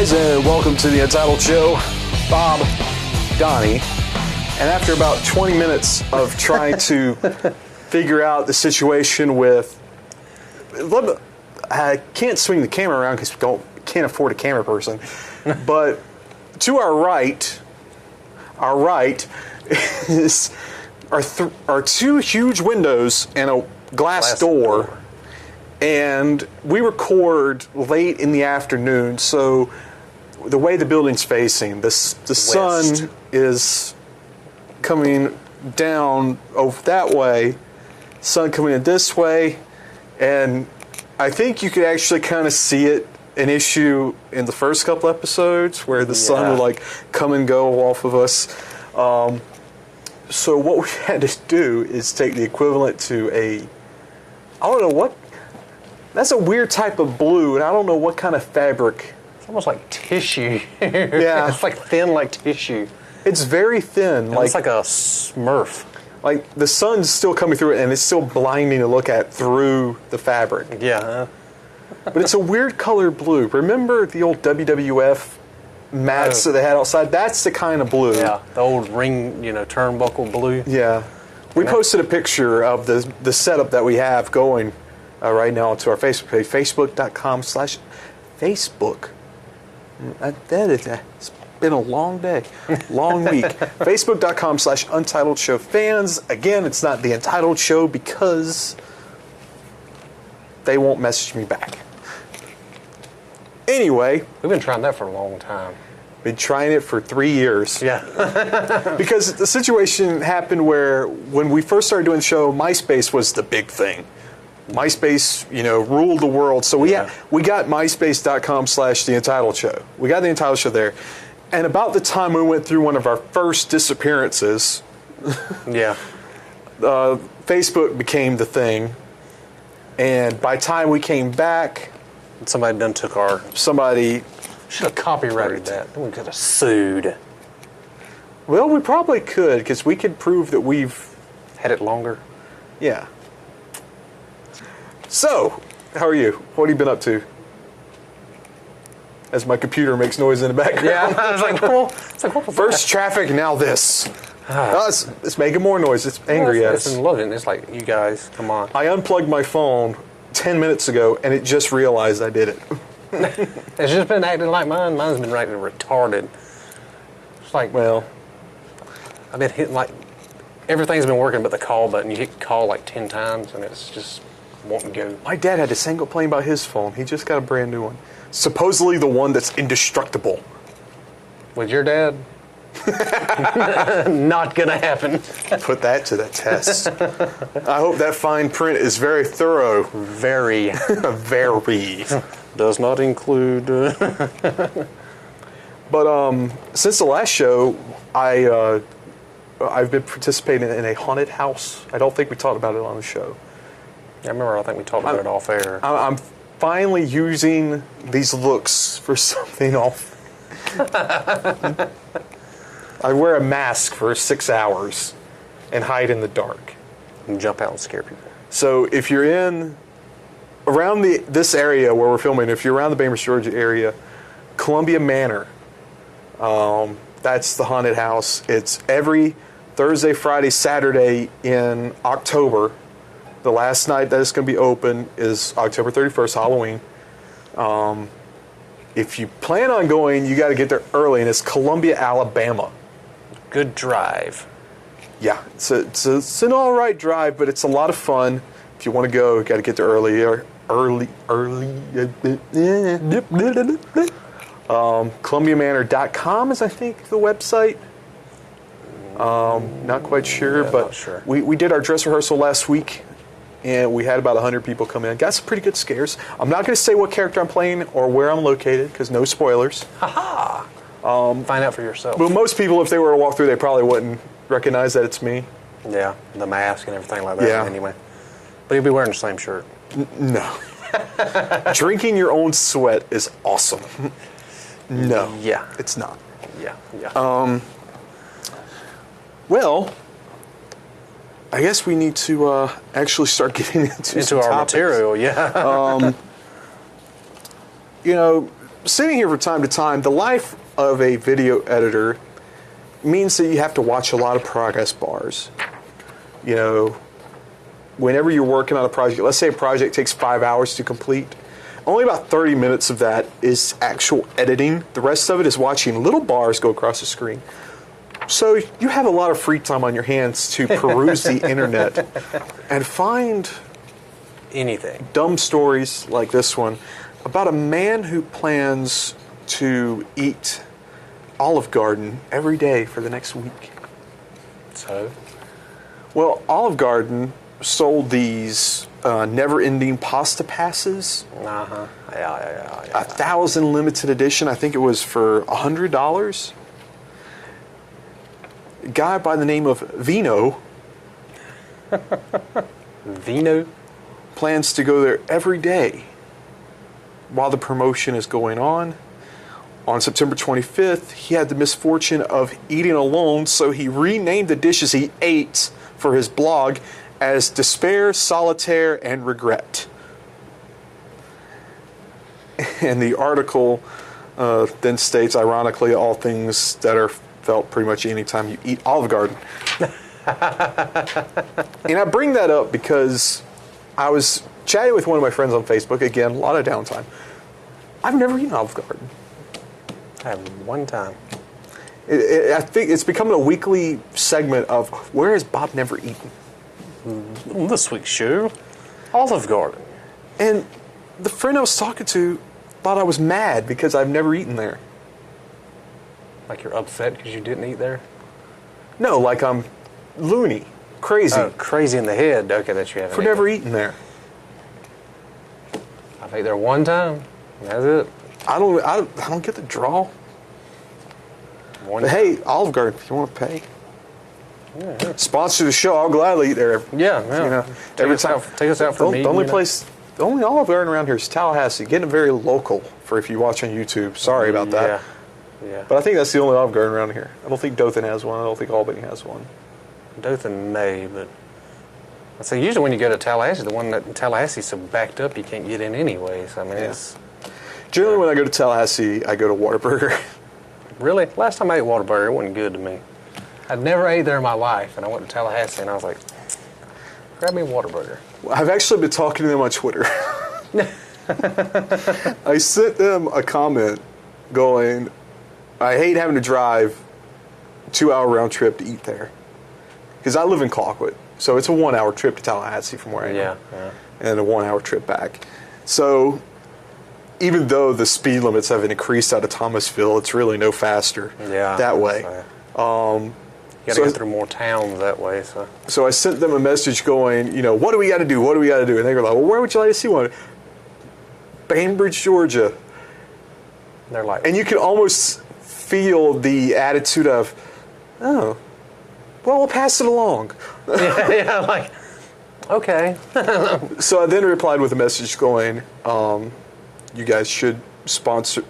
guys, and welcome to the Untitled Show. Bob, Donnie, and after about 20 minutes of trying to figure out the situation with, I can't swing the camera around because we can't afford a camera person, but to our right are two huge windows and a glass door. And we record late in the afternoon, so the way the building's facing, the sun is coming down over that way, sun coming in this way, and I think you could actually kind of see it an issue in the first couple episodes where the sun would like come and go off of us. So what we had to do is take the equivalent to I don't know what. That's a weird type of blue, and I don't know what kind of fabric. It's almost like tissue. Yeah. It's like thin like tissue. It's very thin. It's like a Smurf. Like the sun's still coming through it, and it's still blinding to look at through the fabric. Yeah. But it's a weird color blue. Remember the old WWF mats that they had outside? That's the kind of blue. Yeah, the old ring, turnbuckle blue. Yeah. We posted a picture of the setup that we have going right now to our Facebook page, facebook.com/Facebook. It's been a long day, long week. Facebook.com/Untitled Show fans. Again, it's not the Untitled Show because they won't message me back. Anyway. We've been trying that for a long time. Been trying it for 3 years. Yeah. Because the situation happened where when we first started doing the show, MySpace was the big thing. MySpace, ruled the world. So we got myspace.com/The Untitled Show. We got The Untitled Show there. And about the time we went through one of our first disappearances, Facebook became the thing. And by the time we came back, somebody done took somebody should have copyrighted that. Then we could have sued. Well, we probably could, because we could prove that we've had it longer. Yeah. So, how are you? What have you been up to? As my computer makes noise in the background. Yeah, I was like, what was First that? traffic, now this. It's making more noise. It's angry at us. It's loading. It's like, you guys, come on. I unplugged my phone 10 minutes ago, and it just realized I did it. It's just been acting like mine. Mine's been acting retarded. It's like, well, I've been hitting everything's been working but the call button. You hit call 10 times, and it's just won't go. My dad had to sing complain about his phone. He just got a brand new one. Supposedly the one that's indestructible. With your dad? Not gonna happen. Put that to the test. I hope that fine print is very thorough. Very. Very. Does not include... But since the last show, I've been participating in a haunted house. I don't think we talked about it on the show. I remember, I think we talked about it off air. I'm finally using these looks for something off. I wear a mask for 6 hours and hide in the dark. And jump out and scare people. So if you're around this area where we're filming, if you're around the Bainbridge, Georgia area, Columbia Manor, that's the haunted house. It's every Thursday, Friday, Saturday in October. The last night that it's going to be open is October 31st, Halloween. If you plan on going, you got to get there early, and it's Columbia, Alabama. Good drive. Yeah, it's an all right drive, but it's a lot of fun. If you want to go, you got to get there early. ColumbiaManor.com is, I think, the website. Not quite sure, but not sure. We did our dress rehearsal last week, and we had about 100 people come in. Got some pretty good scares. I'm not going to say what character I'm playing or where I'm located, because no spoilers. Ha-ha! Find out for yourself. But most people, if they were to walk through, they probably wouldn't recognize that it's me. Yeah, the mask and everything like that. Yeah. Anyway. But you'll be wearing the same shirt. No. Drinking your own sweat is awesome. No. Yeah. It's not. Yeah. Well, I guess we need to actually start getting into some our topics. material, yeah. sitting here from time to time, the life of a video editor means that you have to watch a lot of progress bars. You know, whenever you're working on a project, let's say a project takes 5 hours to complete, only about 30 minutes of that is actual editing. The rest of it is watching little bars go across the screen. So you have a lot of free time on your hands to peruse the internet and find anything. Dumb stories like this one about a man who plans to eat Olive Garden every day for the next week. So? Well, Olive Garden sold these never-ending pasta passes. Uh-huh. Yeah. 1,000 limited edition. I think it was for $100. A guy by the name of Vino plans to go there every day while the promotion is going on. On September 25th, he had the misfortune of eating alone, so he renamed the dishes he ate for his blog as Despair, Solitaire, and Regret. And the article then states, ironically, all things that are felt pretty much any time you eat Olive Garden. And I bring that up because I was chatting with one of my friends on Facebook. Again, a lot of downtime. I've never eaten Olive Garden. I have one time. I think it's becoming a weekly segment of where has Bob never eaten? This week's show, Olive Garden. And the friend I was talking to thought I was mad because I've never eaten there. Like you're upset because you didn't eat there? No, like I'm loony, crazy. Oh, crazy in the head. Okay, that you haven't. For never eaten there. I've ate there one time. That's it. I don't get the draw. But hey, Olive Garden, if you want to pay. Yeah. Sponsor the show. I'll gladly eat there. Yeah. You know, every time. Take us out for the only Olive Garden around here is Tallahassee. Getting very local for if you watch on YouTube. Sorry about that. Yeah. But I think that's the only Olive Garden around here. I don't think Dothan has one. I don't think Albany has one. Dothan may, but I say usually when you go to Tallahassee, the one that in Tallahassee is so backed up you can't get in anyways. I mean, it's generally when I go to Tallahassee, I go to Whataburger. Really? Last time I ate Whataburger, it wasn't good to me. I'd never ate there in my life, and I went to Tallahassee, and I was like, grab me a Whataburger. I've actually been talking to them on Twitter. I sent them a comment going, I hate having to drive 2-hour round trip to eat there. Because I live in Colquitt, so it's a 1-hour trip to Tallahassee from where I am. Yeah. And a 1-hour trip back. So even though the speed limits have increased out of Thomasville, it's really no faster that way. You got to go through more towns that way. So I sent them a message going, what do we got to do? What do we got to do? And they were like, well, where would you like to see one? Bainbridge, Georgia. And they're like, and you can almost feel the attitude of, oh, well, we'll pass it along. yeah, like, okay. So I then replied with a message going, you guys should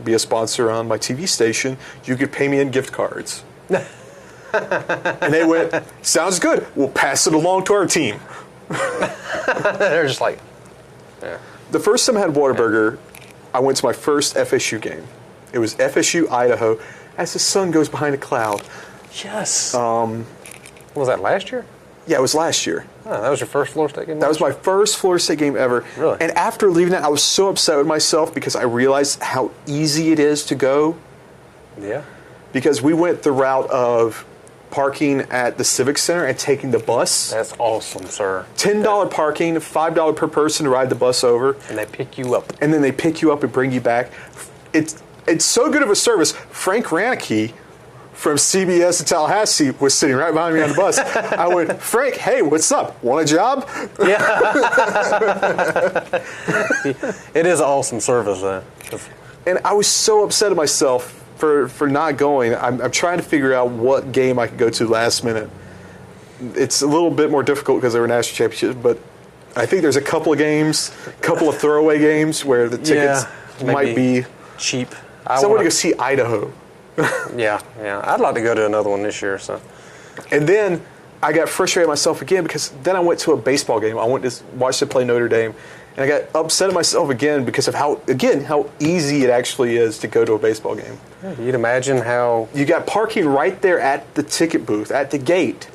be a sponsor on my TV station. You could pay me in gift cards. And they went, sounds good. We'll pass it along to our team. They're just like, yeah. The first time I had Whataburger, I went to my first FSU game. It was FSU, Idaho, as the sun goes behind a cloud. Yes. Was that last year? Yeah, it was last year. Oh, that was your first Florida State game? That was my first Florida State game ever. Really? And after leaving that, I was so upset with myself because I realized how easy it is to go. Yeah. Because we went the route of parking at the Civic Center and taking the bus. That's awesome, sir. $10 parking, $5 per person to ride the bus over. And they pick you up. And then they pick you up and bring you back. It's so good of a service. Frank Raneke from CBS in Tallahassee was sitting right behind me on the bus. I went, Frank, hey, what's up? Want a job? Yeah. It is an awesome service, though. And I was so upset at myself for not going. I'm trying to figure out what game I could go to last minute. It's a little bit more difficult because they were national championships, but I think there's a couple of games, a couple of throwaway games where the tickets might be cheap. I want to go see Idaho. Yeah. I'd like to go to another one this year. So, and then I got frustrated with myself again because then I went to a baseball game. I went to watch them play Notre Dame, and I got upset at myself again because of how easy it actually is to go to a baseball game. Yeah, you'd imagine how... You got parking right there at the ticket booth, at the gate.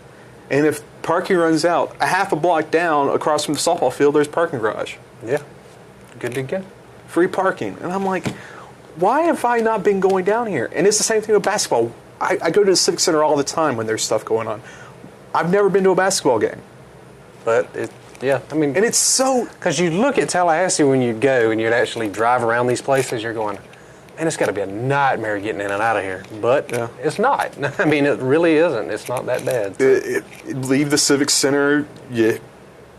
And if parking runs out, a half a block down across from the softball field, there's a parking garage. Yeah. Good to go. Free parking. And I'm like, why have I not been going down here? And it's the same thing with basketball. I go to the Civic Center all the time when there's stuff going on. I've never been to a basketball game. But, I mean... And it's so... Because you look at Tallahassee when you'd go and you'd actually drive around these places, you're going, man, it's got to be a nightmare getting in and out of here. But it's not. I mean, it really isn't. It's not that bad. So. Leave the Civic Center, you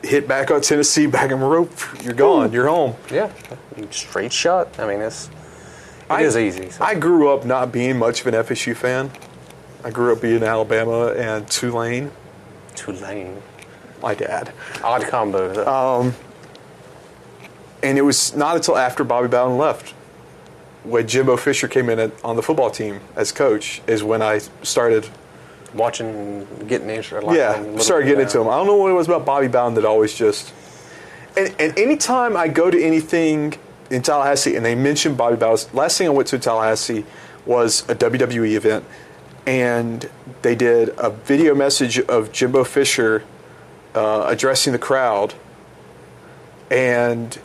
hit back on Tennessee, back in Monroe, you're gone. You're home. Yeah. Straight shot. I mean, it is easy. So. I grew up not being much of an FSU fan. I grew up being Alabama and Tulane. Tulane. My dad. Odd combo. And it was not until after Bobby Bowden left, when Jimbo Fisher came in on the football team as coach, is when I started watching, getting interested. Started getting into him. I don't know what it was about Bobby Bowden that always just... And anytime I go to anything in Tallahassee and they mention Bobby Bowden, last thing I went to in Tallahassee was a WWE event, and they did a video message of Jimbo Fisher addressing the crowd, and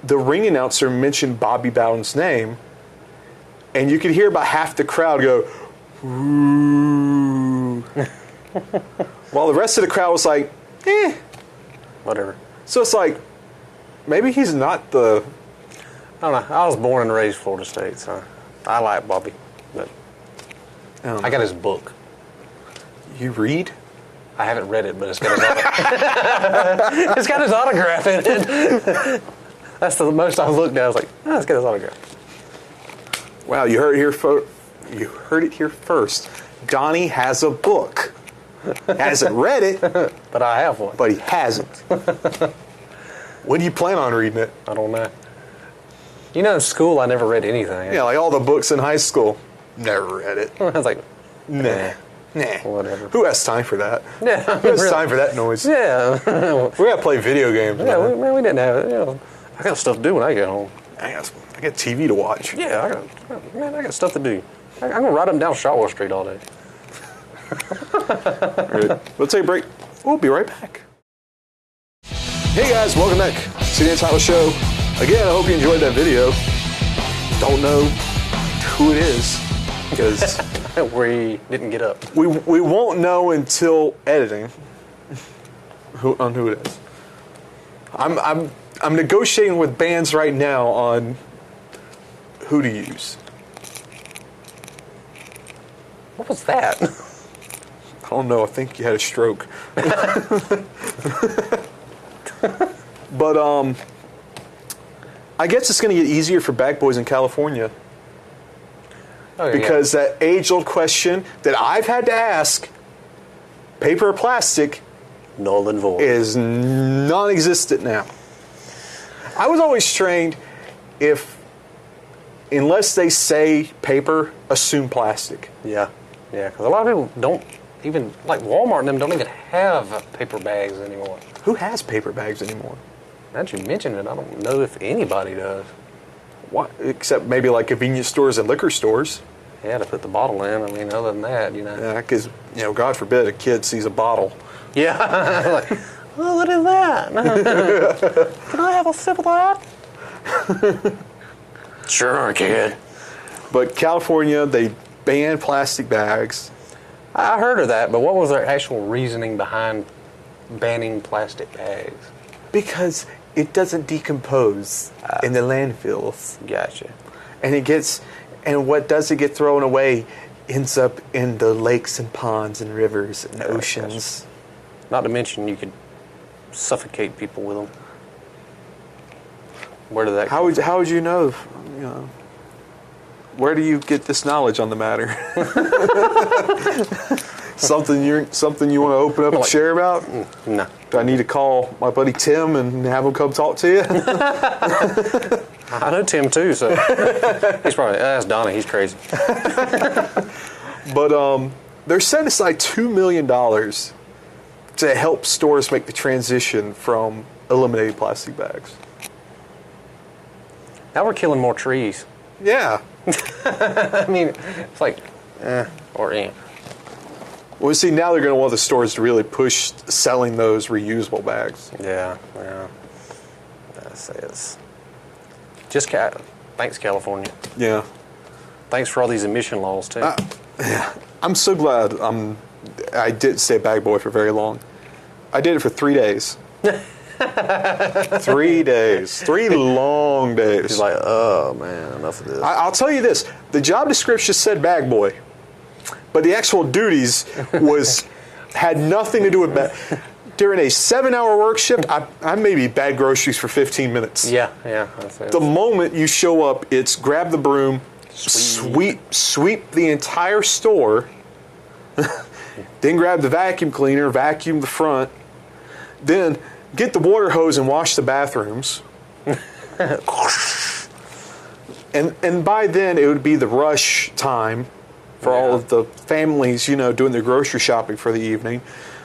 the ring announcer mentioned Bobby Bowden's name, and you could hear about half the crowd go, ooh. While the rest of the crowd was like, whatever. So it's like, maybe he's not the... I don't know. I was born and raised Florida State, so I like Bobby. But I got his book. You read? I haven't read it, but it's got his autograph. It's got his autograph in it. That's the most I looked at. I was like, it's got his autograph. Wow, you heard it here first. Donnie has a book. Hasn't read it, but I have one. But he hasn't. When do you plan on reading it? I don't know. You know, in school, I never read anything. Yeah, like all the books in high school. Never read it. I was like, nah. Whatever. Who has time for that? Yeah. Who has time for that noise? Yeah. We gotta play video games. Yeah, we didn't have it. I got stuff to do when I get home. I got TV to watch. Yeah, I got stuff to do. I'm gonna ride up and down Shotwell Street all day. Right. We'll take a break. We'll be right back. Hey guys, welcome back to the Untitled Show. Again, I hope you enjoyed that video. Don't know who it is because we didn't get up. We won't know until editing on who it is. I'm negotiating with bands right now on who to use. What was that? I don't know. I think you had a stroke. But I guess it's going to get easier for bag boys in California. Oh, because that age-old question that I've had to ask, paper or plastic, null and void, is non-existent now. I was always trained unless they say paper, assume plastic. Yeah, because a lot of people don't even, like Walmart and them don't even have paper bags anymore. Who has paper bags anymore? Now that you mentioned it, I don't know if anybody does. What? Except maybe like convenience stores and liquor stores. Yeah, to put the bottle in. I mean, other than that, Yeah, because, God forbid a kid sees a bottle. Yeah. Like, oh, what is that? Can I have a sip of that? Sure, kid. But California, they banned plastic bags. I heard of that, but what was their actual reasoning behind banning plastic bags? Because it doesn't decompose in the landfills. Gotcha. And what doesn't get thrown away ends up in the lakes and ponds and rivers and oceans. Gotcha. Not to mention you could suffocate people with them. Where did that come from? How would you know? Where do you get this knowledge on the matter? Something you want to open up and share about? No. Do I need to call my buddy Tim and have him come talk to you? I know Tim too, so he's probably, that's Donnie, he's crazy. But they're setting aside $2 million to help stores make the transition from eliminating plastic bags. Now we're killing more trees. Yeah. I mean, it's like, or eh. Well, see, now they're going to want the stores to really push selling those reusable bags. Yeah. That's thanks, California. Yeah. Thanks for all these emission laws, too. Yeah. I'm so glad I didn't stay a bag boy for very long. I did it for 3 days. 3 days. 3 long days. He's like, oh, man, enough of this. I'll tell you this. The job description said bag boy, but the actual duties had nothing to do with bag. During a 7-hour work shift, I maybe bag groceries for 15 minutes. Yeah. That's it. The moment you show up, it's grab the broom, sweep the entire store, then grab the vacuum cleaner, vacuum the front, then get the water hose and wash the bathrooms. and by then it would be the rush time for all of the families, doing their grocery shopping for the evening.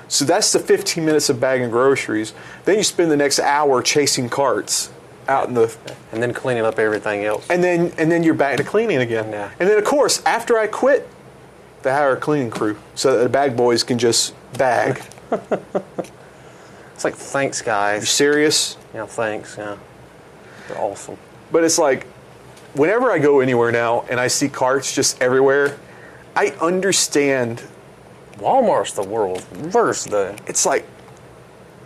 So that's the 15 minutes of bagging groceries. Then you spend the next hour chasing carts out in the... And then cleaning up everything else. And then you're back to cleaning again. Yeah. And then, of course, after I quit, they hire a cleaning crew so that the bag boys can just bag. It's like, thanks, guys. You serious? Yeah, thanks. Yeah. They're awesome. But it's like, whenever I go anywhere now and I see carts just everywhere, I understand... Walmart's the world's worst, though. It's like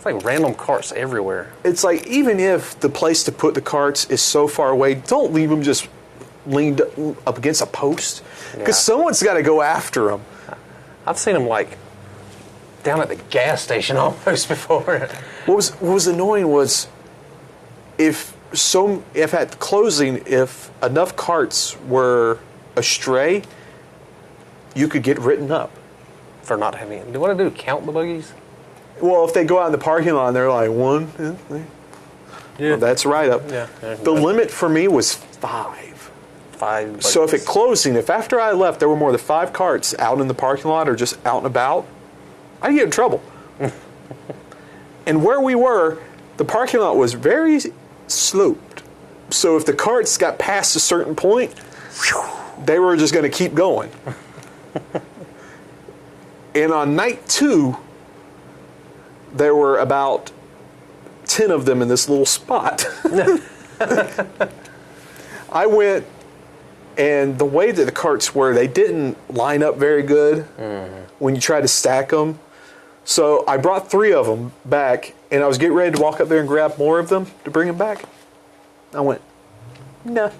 random carts everywhere. It's like, even if the place to put the carts is so far away, don't leave them just leaned up against a post. Because someone's got to go after them. I've seen them, down at the gas station almost before. What was annoying was if at the closing, if enough carts were astray, you could get written up. For not having it. Do you want to do count the buggies? Well, if they go out in the parking lot and they're like, 1, well, that's right up. Yeah. The limit for me was 5. 5 buggies. So if after I left, there were more than 5 carts out in the parking lot or just out and about, I'd get in trouble. And where we were, the parking lot was very sloped. So if the carts got past a certain point, they were just going to keep going. And on night 2, there were about 10 of them in this little spot. I went, and the way that the carts were, they didn't line up very good when you try to stack them. So I brought 3 of them back, and I was getting ready to walk up there and grab more of them to bring them back. I went, nah.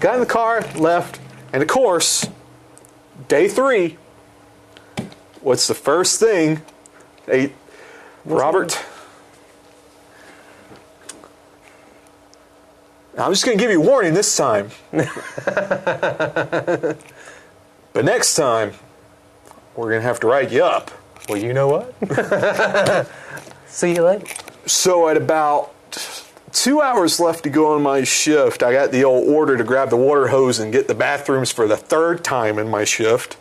Got in the car, left, and of course, day 3, what's the first thing? Hey, Robert, I'm just going to give you a warning this time. But next time, we're going to have to write you up. Well, you know what? See you later. So at about 2 hours left to go on my shift, I got the old order to grab the water hose and get the bathrooms for the 3rd time in my shift.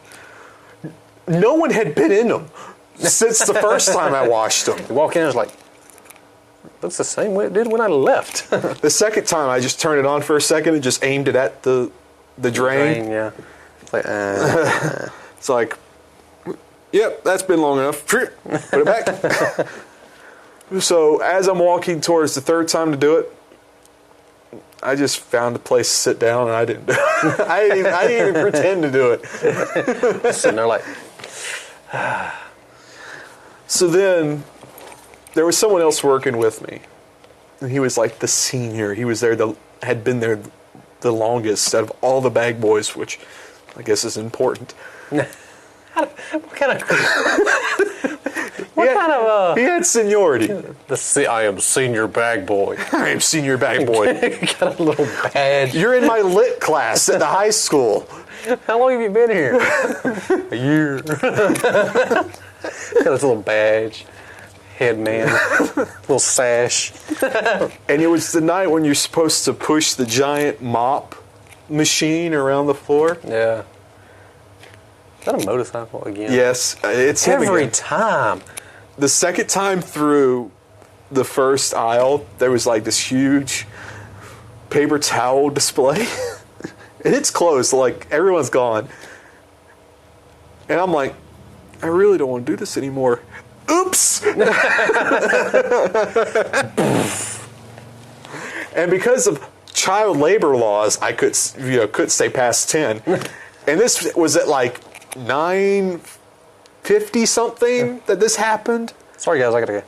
No one had been in them since the first time I washed them. You walk in, it's like, looks the same way it did when I left. The second time, I just turned it on for a second and just aimed it at the drain. Yeah. It's like, It's like, yep, that's been long enough. Put it back. So as I'm walking towards the 3rd time to do it, I just found a place to sit down, and I didn't do it. I didn't even pretend to do it. Sitting there like... So then there was someone else working with me, and he was like the senior. He was there, had been there the longest out of all the bag boys, which I guess is important. What kind of... He had seniority. I am senior bag boy. I am senior bag boy. Got a little badge. You're in my lit class at the high school. How long have you been here? A year. Got this little badge. Head man. Little sash. And it was the night when you're supposed to push the giant mop machine around the floor. Yeah. Is that a motorcycle again? Yes, it's him Every again. time. The second time through the first aisle, there was like this huge paper towel display. And it's closed, like everyone's gone. And I'm like, I really don't want to do this anymore. Oops! And because of child labor laws, I couldn't stay past 10. And this was at like 9:50 something that this happened. Sorry guys, I gotta go.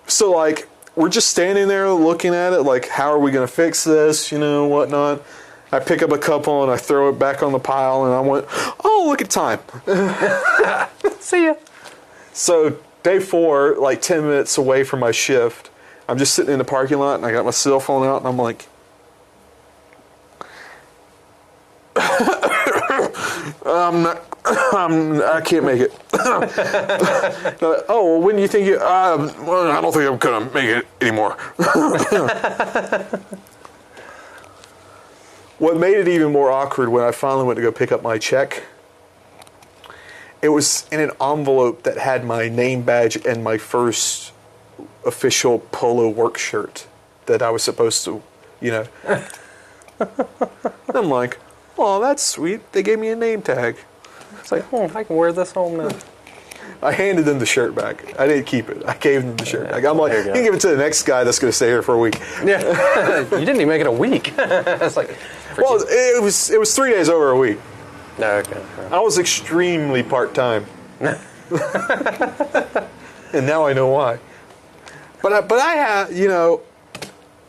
So like we're just standing there looking at it, like how are we gonna fix this, whatnot. I pick up a couple and I throw it back on the pile, and I went, oh, look at time. See ya. So day 4, like 10 minutes away from my shift, I'm just sitting in the parking lot and I got my cell phone out and I'm like, I can't make it. Oh, well, when do you think you? Well, I don't think I'm gonna make it anymore. What made it even more awkward when I finally went to go pick up my check, it was in an envelope that had my name badge and my first official polo work shirt that I was supposed to, I'm like, oh, that's sweet. They gave me a name tag. It's like, I can wear this home now. I handed them the shirt back. I didn't keep it. I gave them the shirt back. I'm like, you can give it to the next guy that's going to stay here for a week. Yeah, you didn't even make it a week. It's like, well, it was 3 days over a week. No, okay. I was extremely part-time. And now I know why. But I have,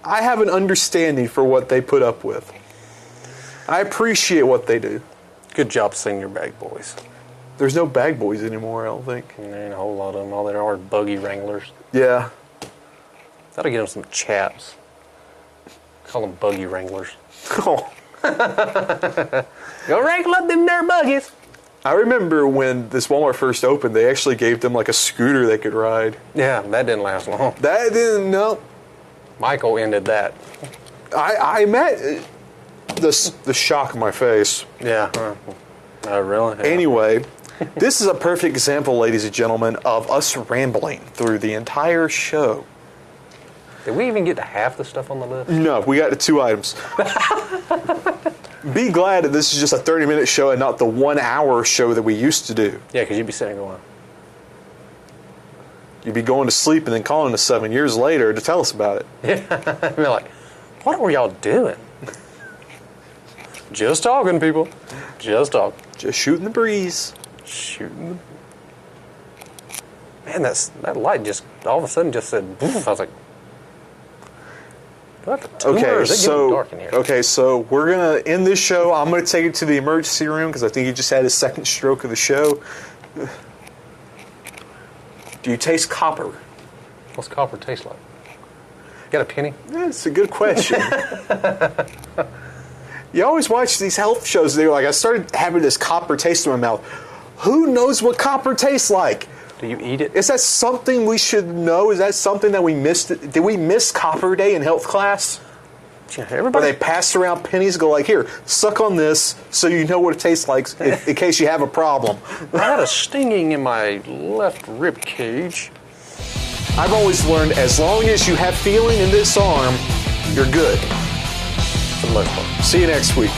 I have an understanding for what they put up with. I appreciate what they do. Good job, senior bag boys. There's no bag boys anymore, I don't think. There ain't a whole lot of them. All there are buggy wranglers. Yeah. That'll get them some chaps. Call them buggy wranglers. Oh. Go wrangle up them there buggies. I remember when this Walmart first opened, they actually gave them like a scooter they could ride. Yeah, that didn't last long. That didn't, no. Michael ended that. I met the shock on my face. Yeah. Oh, really? Yeah. Anyway, this is a perfect example, ladies and gentlemen, of us rambling through the entire show. Did we even get to half the stuff on the list? No, we got to 2 items. Be glad that this is just a 30-minute show and not the 1-hour show that we used to do. Yeah, because you'd be sitting going. You'd be going to sleep and then calling us 7 years later to tell us about it. Yeah. I'd be like, what were y'all doing? Just talking, people. Just talking. Just shooting the breeze. Shooting. Man, that light just all of a sudden just said, "Boof." I was like, do I have to tour, or is it getting dark in here? Okay, so we're going to end this show. I'm going to take it to the emergency room because I think he just had his second stroke of the show. Do you taste copper? What's copper taste like? Got a penny? That's a good question. You always watch these health shows, and they're like, I started having this copper taste in my mouth. Who knows what copper tastes like? Do you eat it? Is that something we should know? Is that something that we missed? Did we miss Copper Day in health class? Yeah, everybody. Where they pass around pennies and go like, here, suck on this so you know what it tastes like in case you have a problem. I had a stinging in my left rib cage. I've always learned as long as you have feeling in this arm, you're good. For the most part. See you next week.